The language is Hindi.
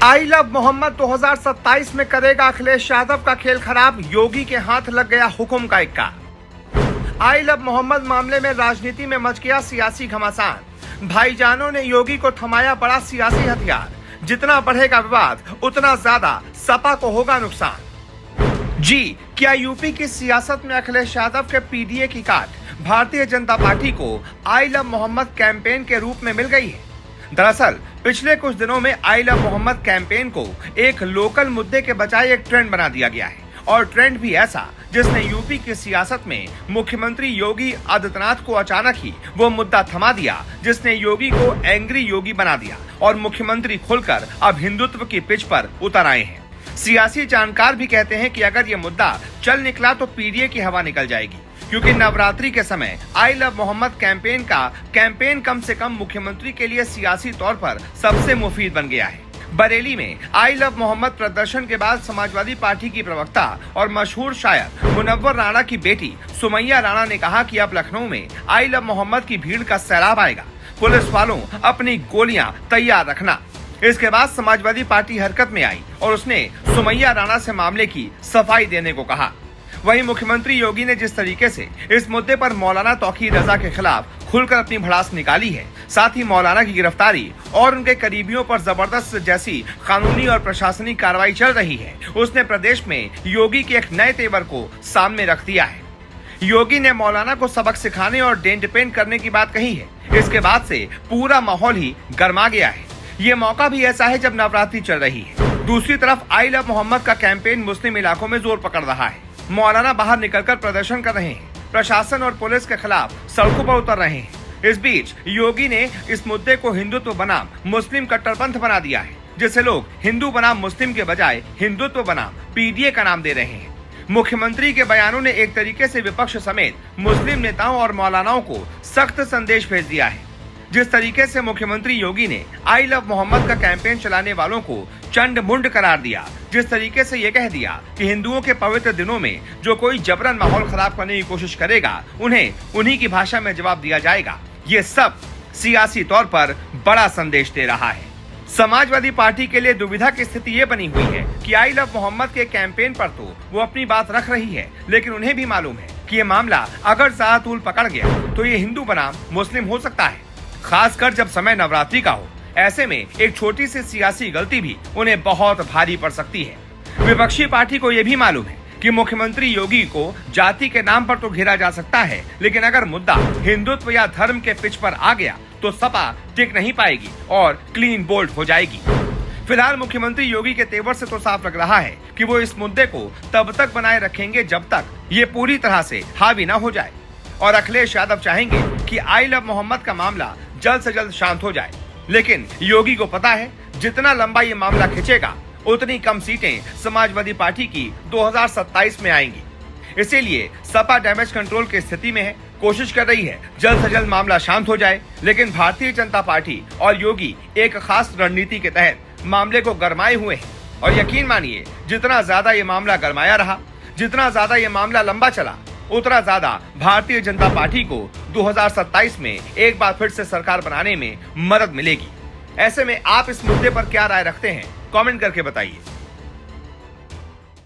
आई लव मोहम्मद 2027 में करेगा अखिलेश यादव का खेल खराब, योगी के हाथ लग गया हुक्म का इक्का। आई लव मोहम्मद मामले में राजनीति में मच गया सियासी घमासान। भाईजानों ने योगी को थमाया बड़ा सियासी हथियार। जितना बढ़ेगा विवाद उतना ज्यादा सपा को होगा नुकसान। जी, क्या यूपी की सियासत में अखिलेश यादव के पीडीए की काट भारतीय जनता पार्टी को आई लव मोहम्मद कैंपेन के रूप में मिल गई है? दरअसल पिछले कुछ दिनों में आई लव मोहम्मद कैंपेन को एक लोकल मुद्दे के बजाय एक ट्रेंड बना दिया गया है, और ट्रेंड भी ऐसा जिसने यूपी की सियासत में मुख्यमंत्री योगी आदित्यनाथ को अचानक ही वो मुद्दा थमा दिया जिसने योगी को एंग्री योगी बना दिया और मुख्यमंत्री खुलकर अब हिंदुत्व की पिच पर उतर आए हैं। सियासी जानकार भी कहते हैं कि अगर ये मुद्दा चल निकला तो पीडीए की हवा निकल जाएगी, क्योंकि नवरात्रि के समय आई लव मोहम्मद कैंपेन कम से कम मुख्यमंत्री के लिए सियासी तौर पर सबसे मुफीद बन गया है। बरेली में आई लव मोहम्मद प्रदर्शन के बाद समाजवादी पार्टी की प्रवक्ता और मशहूर शायर मुनव्वर राणा की बेटी सुमैया राणा ने कहा कि अब लखनऊ में आई लव मोहम्मद की भीड़ का सैलाब आएगा, पुलिस वालों अपनी गोलियां तैयार रखना। इसके बाद समाजवादी पार्टी हरकत में आई और उसने सुमैया राणा से मामले की सफाई देने को कहा। वहीं मुख्यमंत्री योगी ने जिस तरीके से इस मुद्दे पर मौलाना तौकीर रजा के खिलाफ खुलकर अपनी भड़ास निकाली है, साथ ही मौलाना की गिरफ्तारी और उनके करीबियों पर जबरदस्त जैसी कानूनी और प्रशासनिक कार्रवाई चल रही है, उसने प्रदेश में योगी के एक नए तेवर को सामने रख दिया है। योगी ने मौलाना को सबक सिखाने और डेन डिपेंड करने की बात कही है। इसके बाद से पूरा माहौल ही गर्मा गया है। ये मौका भी ऐसा है जब नवरात्रि चल रही है। दूसरी तरफ आई लव मोहम्मद का कैंपेन मुस्लिम इलाकों में जोर पकड़ रहा है। मौलाना बाहर निकलकर प्रदर्शन कर रहे हैं, प्रशासन और पुलिस के खिलाफ सड़कों पर उतर रहे हैं। इस बीच योगी ने इस मुद्दे को हिंदुत्व बनाम मुस्लिम कट्टरपंथ बना दिया है, जिसे लोग हिंदू बनाम मुस्लिम के बजाय हिंदुत्व बनाम पीडीए का नाम दे रहे हैं। मुख्यमंत्री के बयानों ने एक तरीके से विपक्ष समेत मुस्लिम नेताओं और मौलानाओं को सख्त संदेश भेज दिया है। जिस तरीके से मुख्यमंत्री योगी ने आई लव मोहम्मद का कैंपेन चलाने वालों को चंड मुंड करार दिया, जिस तरीके से ये कह दिया कि हिंदुओं के पवित्र दिनों में जो कोई जबरन माहौल खराब करने की कोशिश करेगा उन्हें उन्हीं की भाषा में जवाब दिया जाएगा, ये सब सियासी तौर पर बड़ा संदेश दे रहा है। समाजवादी पार्टी के लिए दुविधा की स्थिति ये बनी हुई है कि आई लव मोहम्मद के कैंपेन पर तो वो अपनी बात रख रही है, लेकिन उन्हें भी मालूम है कि ये मामला अगर ज्यादा तूल पकड़ गया तो ये हिंदू बनाम मुस्लिम हो सकता है, खासकर जब समय नवरात्रि का हो। ऐसे में एक छोटी सी सियासी गलती भी उन्हें बहुत भारी पड़ सकती है। विपक्षी पार्टी को यह भी मालूम है कि मुख्यमंत्री योगी को जाति के नाम पर तो घेरा जा सकता है, लेकिन अगर मुद्दा हिंदुत्व या धर्म के पिच पर आ गया तो सपा टिक नहीं पाएगी और क्लीन बोल्ड हो जाएगी। फिलहाल मुख्यमंत्री योगी के तेवर से तो साफ लग रहा है कि वो इस मुद्दे को तब तक बनाए रखेंगे जब तक ये पूरी तरह से हावी न हो जाए, और अखिलेश यादव चाहेंगे कि आई लव मोहम्मद का मामला जल्द से जल्द शांत हो जाए। लेकिन योगी को पता है जितना लंबा ये मामला खिंचेगा उतनी कम सीटें समाजवादी पार्टी की 2027 में आएंगी। इसीलिए सपा डैमेज कंट्रोल की स्थिति में है, कोशिश कर रही है जल्द से जल्द मामला शांत हो जाए। लेकिन भारतीय जनता पार्टी और योगी एक खास रणनीति के तहत मामले को गरमाए हुए हैं, और यकीन मानिए जितना ज्यादा ये मामला गरमाया रहा, जितना ज्यादा ये मामला लंबा चला, उतना ज्यादा भारतीय जनता पार्टी को 2027 में एक बार फिर से सरकार बनाने में मदद मिलेगी। ऐसे में आप इस मुद्दे पर क्या राय रखते हैं, कमेंट करके बताइए।